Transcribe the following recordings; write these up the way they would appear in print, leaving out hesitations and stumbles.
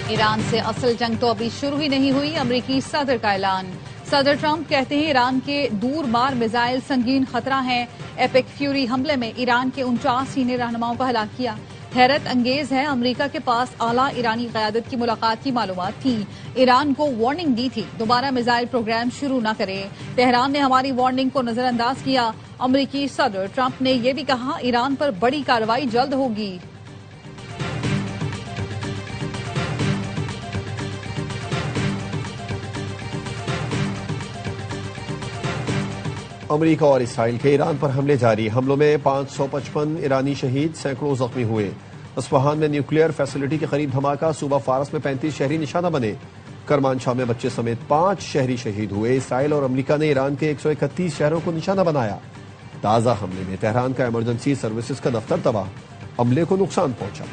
ایران سے اصل جنگ تو ابھی شروع ہی نہیں ہوئی، امریکی صدر کا اعلان۔ صدر ٹرمپ کہتے ہیں ایران کے دور مار میزائل سنگین خطرہ ہیں۔ ایپک فیوری حملے میں ایران کے 49 سینئر رہنماؤں کو ہلاک کیا۔ حیرت انگیز ہے، امریکہ کے پاس اعلیٰ ایرانی قیادت کی ملاقات کی معلومات تھی۔ ایران کو وارننگ دی تھی دوبارہ میزائل پروگرام شروع نہ کرے۔ تہران نے ہماری وارننگ کو نظر انداز کیا۔ امریکی صدر ٹرمپ نے یہ بھی کہا ایران پر بڑی کارروائی جلد ہوگی۔ امریکہ اور اسرائیل کے ایران پر حملے جاری، حملوں میں 555 ایرانی شہید، سینکڑوں زخمی ہوئے۔ اصفہان میں نیوکلیئر فیسلٹی کے قریب دھماکہ، صوبہ فارس میں 35 شہری نشانہ بنے۔ کرمانشاہ میں بچے سمیت 5 شہری شہید ہوئے۔ اسرائیل اور امریکہ نے ایران کے 131 شہروں کو نشانہ بنایا۔ تازہ حملے میں تہران کا ایمرجنسی سروسز کا دفتر تباہ، عملے کو نقصان پہنچا۔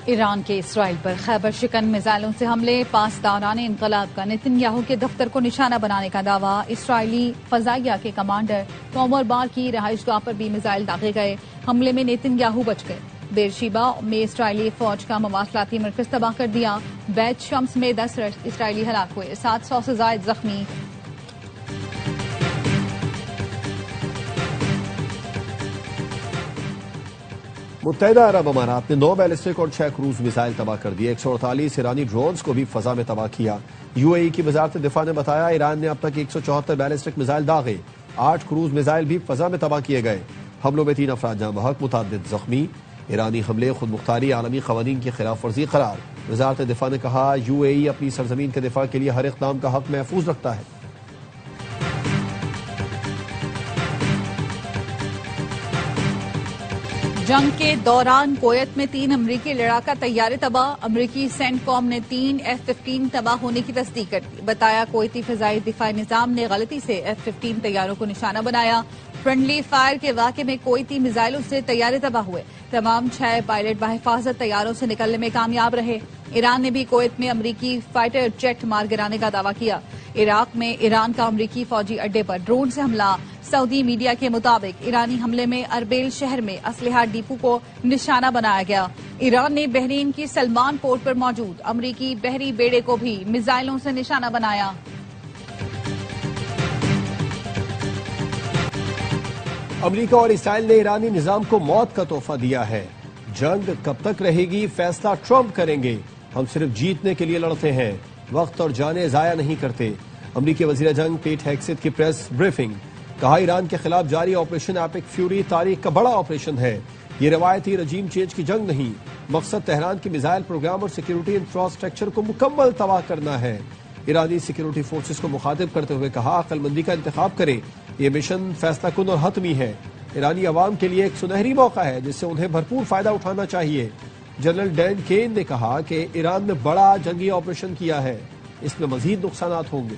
ایران کے اسرائیل پر خیبر شکن میزائلوں سے حملے، پاسداران انقلاب کا نتن یاہو کے دفتر کو نشانہ بنانے کا دعویٰ۔ اسرائیلی فضائیہ کے کمانڈر تومر بار کی رہائش گاہ پر بھی میزائل داغے گئے، حملے میں نتن یاہو بچ گئے۔ بیرشیبا میں اسرائیلی فوج کا مواصلاتی مرکز تباہ کر دیا۔ بیت شمس میں 10 اسرائیلی ہلاک ہوئے، 700 سے زائد زخمی۔ متحدہ عرب امارات نے 9 بیلسٹک اور 6 کروز میزائل تباہ کر دیے۔ 148 ایرانی ڈرونز کو بھی فضا میں تباہ کیا۔ یو اے ای کی وزارت دفاع نے بتایا ایران نے اب تک 174 بیلسٹک میزائل داغے، 8 کروز میزائل بھی فضا میں تباہ کیے گئے۔ حملوں میں 3 افراد جاں بحق، متعدد زخمی۔ ایرانی حملے خود مختاری عالمی قوانین کی خلاف ورزی قرار۔ وزارت دفاع نے کہا یو اے ای اپنی سرزمین کے دفاع کے لیے ہر اقدام کا حق محفوظ رکھتا ہے۔ جنگ کے دوران کویت میں 3 امریکی لڑاکا طیارے تباہ، امریکی سینٹ کام نے 3 F-15 تباہ ہونے کی تصدیق کر دی۔ بتایا کویتی فضائی دفاعی نظام نے غلطی سے F-15 طیاروں کو نشانہ بنایا۔ فرینڈلی فائر کے واقعے میں کویتی میزائلوں سے طیارے تباہ ہوئے، تمام 6 پائلٹ بحفاظت طیاروں سے نکلنے میں کامیاب رہے۔ ایران نے بھی کویت میں امریکی فائٹر جیٹ مار گرانے کا دعویٰ کیا۔ عراق میں ایران کا امریکی فوجی اڈے پر ڈرون سے حملہ، سعودی میڈیا کے مطابق ایرانی حملے میں اربیل شہر میں اسلحہ ڈیپو کو نشانہ بنایا گیا۔ ایران نے بحرین کی سلمان پورٹ پر موجود امریکی بحری بیڑے کو بھی میزائلوں سے نشانہ بنایا۔ امریکہ اور اسرائیل نے ایرانی نظام کو موت کا تحفہ دیا ہے۔ جنگ کب تک رہے گی فیصلہ ٹرمپ کریں گے، ہم صرف جیتنے کے لیے لڑتے ہیں، وقت اور جانیں ضائع نہیں کرتے۔ امریکی وزیر جنگ پیٹ ہیگسیت کی پریس بریفنگ، کہا ایران کے خلاف جاری آپریشن ایپک فیوری تاریخ کا بڑا آپریشن ہے، یہ روایتی رجیم چینج کی جنگ نہیں، مقصد تہران کی میزائل پروگرام اور سیکیورٹی انفراسٹرکچر کو مکمل تباہ کرنا ہے۔ ایرانی سیکیورٹی فورسز کو مخاطب کرتے ہوئے کہا عقل مندی کا انتخاب کریں، یہ مشن فیصلہ کن اور حتمی ہے، ایرانی عوام کے لیے ایک سنہری موقع ہے جس سے انہیں بھرپور فائدہ اٹھانا چاہیے۔ جنرل ڈین کین نے کہا کہ ایران نے بڑا جنگی آپریشن کیا ہے، اس میں مزید نقصانات ہوں گے۔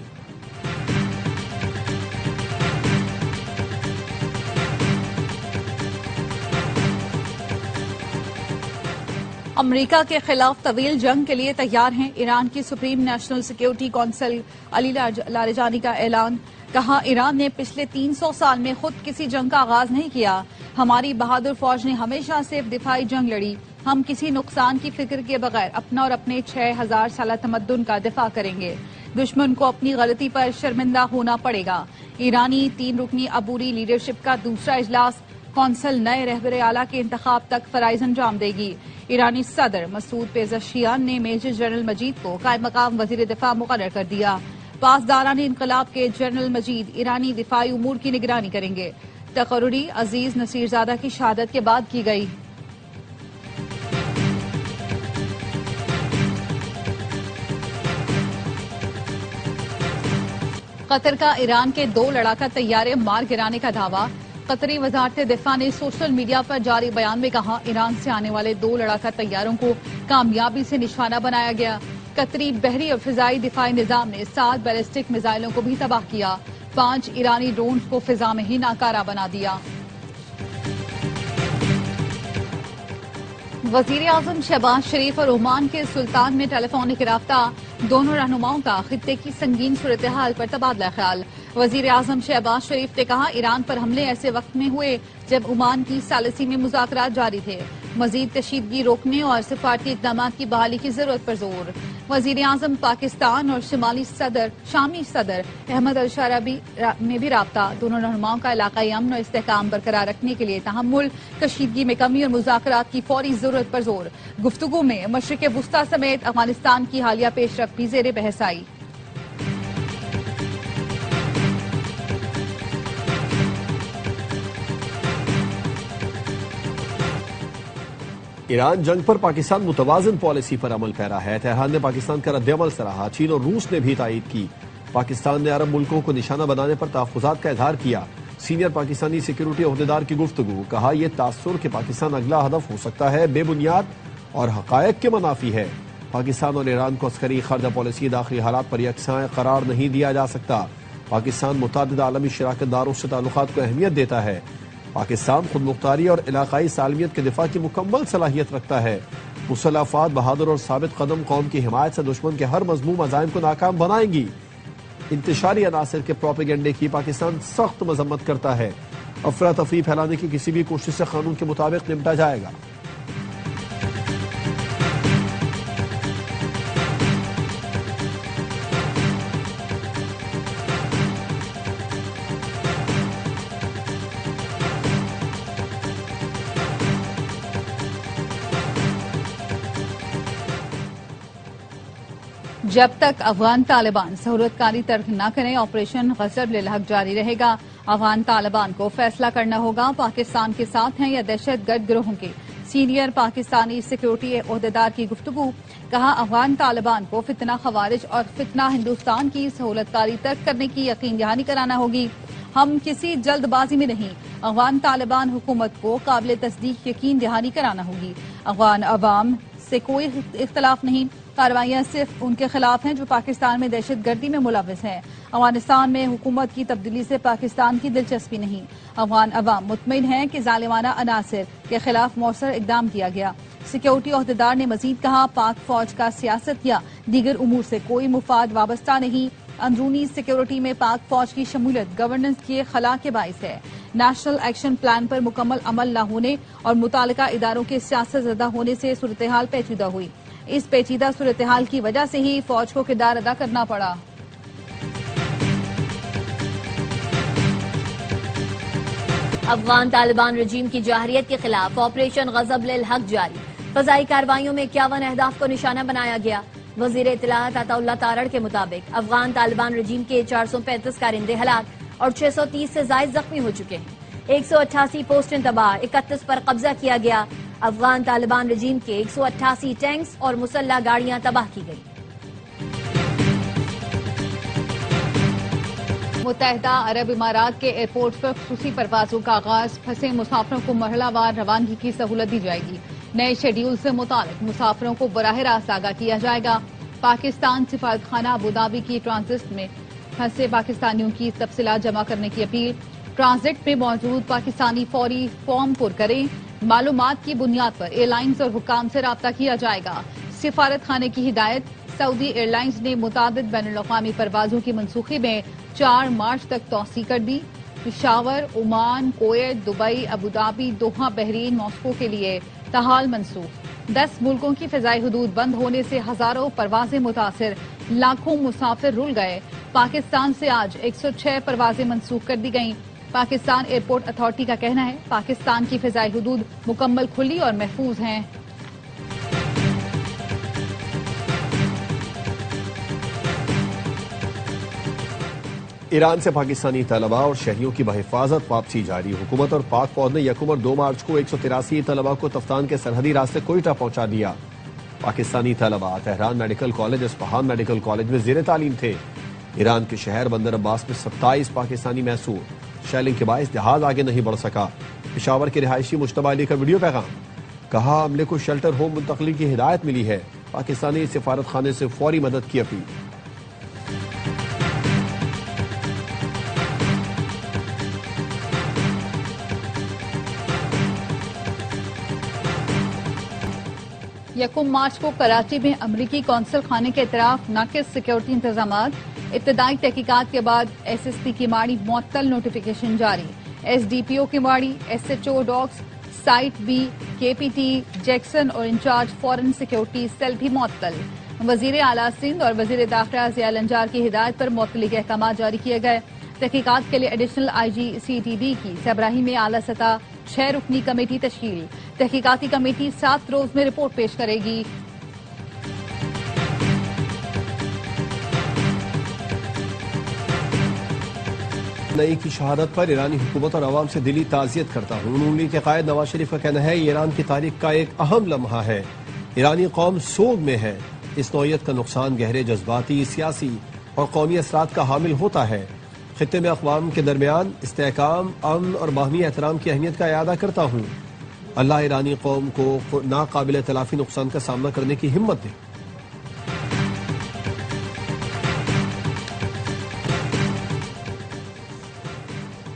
امریکہ کے خلاف طویل جنگ کے لیے تیار ہیں، ایران کی سپریم نیشنل سیکیورٹی کونسل علی لاریجانی کا اعلان، کہا ایران نے پچھلے 300 سال میں خود کسی جنگ کا آغاز نہیں کیا، ہماری بہادر فوج نے ہمیشہ صرف دفاعی جنگ لڑی، ہم کسی نقصان کی فکر کے بغیر اپنا اور اپنے 6000 سالہ تمدن کا دفاع کریں گے، دشمن کو اپنی غلطی پر شرمندہ ہونا پڑے گا۔ ایرانی 3 رکنی عبوری لیڈرشپ کا دوسرا اجلاس، کونسل نئے رہبر اعلیٰ کے انتخاب تک فرائض انجام دے گی۔ ایرانی صدر مسعود پیزشکیان نے میجر جنرل مجید کو قائم مقام وزیر دفاع مقرر کر دیا۔ پاسداران انقلاب کے جنرل مجید ایرانی دفاعی امور کی نگرانی کریں گے۔ تقرری عزیز نصیرزادہ کی شہادت کے بعد کی گئی۔ قطر کا ایران کے 2 لڑاکا طیارے مار گرانے کا دعویٰ، قطری وزارت دفاع نے سوشل میڈیا پر جاری بیان میں کہا ایران سے آنے والے 2 لڑاکا طیاروں کو کامیابی سے نشانہ بنایا گیا۔ قطری بحری اور فضائی دفاعی نظام نے 7 بیلسٹک میزائلوں کو بھی تباہ کیا، 5 ایرانی ڈرونز کو فضا میں ہی ناکارہ بنا دیا۔ وزیر اعظم شہباز شریف اور عمان کے سلطان میں ٹیلی فونک رابطہ، دونوں رہنماؤں کا خطے کی سنگین صورتحال پر تبادلہ خیال۔ وزیر اعظم شہباز شریف نے کہا ایران پر حملے ایسے وقت میں ہوئے جب عمان کی ثالثی میں مذاکرات جاری تھے، مزید کشیدگی روکنے اور سفارتی اقدامات کی بحالی کی ضرورت پر زور۔ وزیر اعظم پاکستان اور شامی صدر احمد الشارابی میں بھی رابطہ، دونوں رہنماؤں کا علاقائی امن و استحکام برقرار رکھنے کے لیے تحمل، کشیدگی میں کمی اور مذاکرات کی فوری ضرورت پر زور۔ گفتگو میں مشرق وسطی سمیت افغانستان کی حالیہ پیش رفت بھی زیر بحث آئی۔ ایران جنگ پر پاکستان متوازن پالیسی پر عمل پیرا ہے۔ تہران نے پاکستان کا رد عمل سراہا، چین اور روس نے بھی تائید کی۔ پاکستان نے عرب ملکوں کو نشانہ بنانے پر تحفظات کا اظہار کیا۔ سینئر پاکستانی سیکیورٹی عہدیدار کی گفتگو، کہا یہ تاثر کہ پاکستان اگلا ہدف ہو سکتا ہے بے بنیاد اور حقائق کے منافی ہے۔ پاکستان اور ایران کو عسکری خارجہ پالیسی داخلی حالات پر یکساں قرار نہیں دیا جا سکتا۔ پاکستان متعدد عالمی شراکت داروں سے تعلقات کو اہمیت دیتا ہے۔ پاکستان خود مختاری اور علاقائی سالمیت کے دفاع کی مکمل صلاحیت رکھتا ہے۔ مسلح افواج بہادر اور ثابت قدم قوم کی حمایت سے دشمن کے ہر مذموم عزائم کو ناکام بنائیں گی۔ انتشاری عناصر کے پروپیگنڈے کی پاکستان سخت مذمت کرتا ہے۔ افراتفری پھیلانے کی کسی بھی کوشش سے قانون کے مطابق نمٹا جائے گا۔ جب تک افغان طالبان سہولت کاری ترک نہ کریں آپریشن غضب للحق جاری رہے گا۔ افغان طالبان کو فیصلہ کرنا ہوگا پاکستان کے ساتھ ہیں یا دہشت گرد گروہوں کے۔ سینئر پاکستانی سیکیورٹی عہدیدار کی گفتگو، کہا افغان طالبان کو فتنہ خوارج اور فتنہ ہندوستان کی سہولت کاری ترک کرنے کی یقین دہانی کرانا ہوگی۔ ہم کسی جلد بازی میں نہیں، افغان طالبان حکومت کو قابل تصدیق یقین دہانی کرانا ہوگی۔ افغان عوام سے کوئی اختلاف نہیں، کارروائیاں صرف ان کے خلاف ہیں جو پاکستان میں دہشت گردی میں ملوث ہیں۔ افغانستان میں حکومت کی تبدیلی سے پاکستان کی دلچسپی نہیں۔ افغان عوام مطمئن ہیں کہ ظالمانہ عناصر کے خلاف مؤثر اقدام کیا گیا۔ سیکیورٹی عہدیدار نے مزید کہا پاک فوج کا سیاست یا دیگر امور سے کوئی مفاد وابستہ نہیں۔ اندرونی سیکیورٹی میں پاک فوج کی شمولیت گورننس کے خلا کے باعث ہے۔ نیشنل ایکشن پلان پر مکمل عمل نہ ہونے اور متعلقہ اداروں کے سیاست زدہ ہونے سے صورتحال پیچیدہ ہوئی۔ اس پیچیدہ صورتحال کی وجہ سے ہی فوج کو کردار ادا کرنا پڑا۔ افغان طالبان رجیم کی جارحیت کے خلاف آپریشن غضب للحق جاری، فضائی کارروائیوں میں 51 اہداف کو نشانہ بنایا گیا۔ وزیر اطلاعات عطا اللہ تارڑ کے مطابق افغان طالبان رجیم کے 435 کارندے ہلاک اور 630 سے زائد زخمی ہو چکے ہیں۔ 188 پوسٹیں تباہ، 31 پر قبضہ کیا گیا۔ افغان طالبان رجیم کے 188 ٹینکس اور مسلح گاڑیاں تباہ کی گئی۔ متحدہ عرب امارات کے ایئرپورٹ پر خصوصی پروازوں کا آغاز، پھنسے مسافروں کو مرحلہ وار روانگی کی سہولت دی جائے گی۔ نئے شیڈول سے متعلق مسافروں کو براہ راست آگاہ کیا جائے گا۔ پاکستان سفارت خانہ ابوظہبی کی ٹرانزٹ میں پھنسے پاکستانیوں کی تفصیلات جمع کرنے کی اپیل، ٹرانزٹ میں موجود پاکستانی فوری فارم پر کریں۔ معلومات کی بنیاد پر ایئر لائنز اور حکام سے رابطہ کیا جائے گا۔ سفارت خانے کی ہدایت، سعودی ایئر لائنز نے متعدد بین الاقوامی پروازوں کی منسوخی میں 4 مارچ تک توسیع کر دی۔ Peshawar, Oman, Kuwait, Dubai, Abu Dhabi, Doha, Bahrain, Moscow کے لیے تاحال منسوخ۔ 10 ملکوں کی فضائی حدود بند ہونے سے ہزاروں پروازیں متاثر، لاکھوں مسافر رل گئے۔ پاکستان سے آج 106 پروازیں منسوخ کر دی گئیں۔ پاکستان ایئرپورٹ اتھارٹی کا کہنا ہے پاکستان کی فضائی حدود مکمل کھلی اور محفوظ ہیں۔ ایران سے پاکستانی طلباء اور شہریوں کی بحفاظت واپسی جاری۔ حکومت اور پاک فوج نے 1 اور 2 مارچ کو 183 طلباء کو تفتان کے سرحدی راستے کوئٹہ پہنچا دیا۔ پاکستانی طلباء Tehran medical college, Isfahan medical college میں زیر تعلیم تھے۔ ایران کے شہر بندر عباس میں 27 پاکستانی محصور، شیلنگ کے باعث جہاز آگے نہیں بڑھ سکا۔ پشاور کے رہائشی مجتبیٰ علی کا ویڈیو پیغام، کہا عملے کو شیلٹر ہوم منتقلی کی ہدایت ملی ہے۔ پاکستانی سفارت خانے سے فوری مدد کی اپیل۔ یکم مارچ کو کراچی میں امریکی قونصل خانے کے اطراف ناقص سیکیورٹی انتظامات، ابتدائی تحقیقات کے بعد ایس ایس پی کی ماڑی معطل، نوٹیفیکیشن جاری، S D P O Keamari, S H O docks, site B, K P T Jackson اور انچارج فورن سیکیورٹی سیل بھی معطل۔ وزیر اعلیٰ سندھ اور وزیر داخلہ ضیاء الانجار کی ہدایت پر معطلی کے احکامات جاری کیے گئے۔ تحقیقات کے لیے additional I G C T B کی سربراہی میں اعلیٰ سطح 6 رکنی کمیٹی تشکیل، تحقیقاتی کمیٹی 7 روز میں رپورٹ پیش کرے گی۔ نئی کی شہادت پر ایرانی حکومت اور عوام سے دلی تعزیت کرتا ہوں۔ نون لیگ کے قائد نواز شریف کا کہنا ہے یہ ایران کی تاریخ کا ایک اہم لمحہ ہے، ایرانی قوم سوگ میں ہے، اس نوعیت کا نقصان گہرے جذباتی، سیاسی اور قومی اثرات کا حامل ہوتا ہے۔ خطے میں اقوام کے درمیان استحکام، امن اور باہمی احترام کی اہمیت کا اعادہ کرتا ہوں۔ اللہ ایرانی قوم کو ناقابل تلافی نقصان کا سامنا کرنے کی ہمت دے۔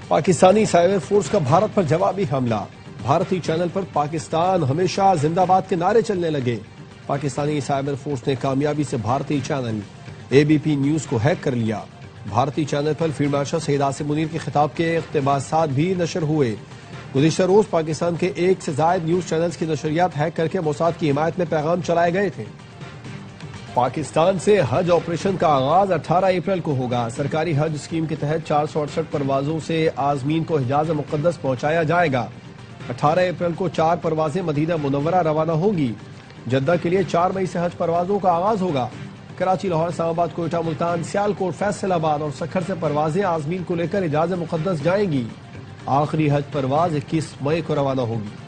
پاکستانی سائبر فورس کا بھارت پر جوابی حملہ، بھارتی چینل پر پاکستان ہمیشہ زندہ باد کے نعرے چلنے لگے۔ پاکستانی سائبر فورس نے کامیابی سے بھارتی چینل اے بی پی نیوز کو ہیک کر لیا۔ بھارتی چینل پر فیلڈ مارشل شہید عاصم منیر کے خطاب کے اقتباسات بھی نشر ہوئے۔ گزشتہ روز پاکستان کے 1 سے زائد نیوز چینلز کی نشریات ہیک کر کے موساد کی حمایت میں پیغام چلائے گئے تھے۔ پاکستان سے حج آپریشن کا آغاز 18 اپریل کو ہوگا۔ سرکاری حج اسکیم کے تحت 468 پروازوں سے عازمین کو حجاز مقدس پہنچایا جائے گا۔ 18 اپریل کو 4 پروازیں مدینہ منورہ روانہ ہوں گی۔ جدہ کے لیے 4 مئی سے حج پروازوں کا آغاز ہوگا۔ کراچی، لاہور، اسلام آباد، کوئٹہ، ملتان، سیالکوٹ، فیصل آباد اور سکھر سے پروازیں عازمین کو لے کر حجاز مقدس جائیں گی۔ آخری حج پرواز 21 مئی کو روانہ ہوگی۔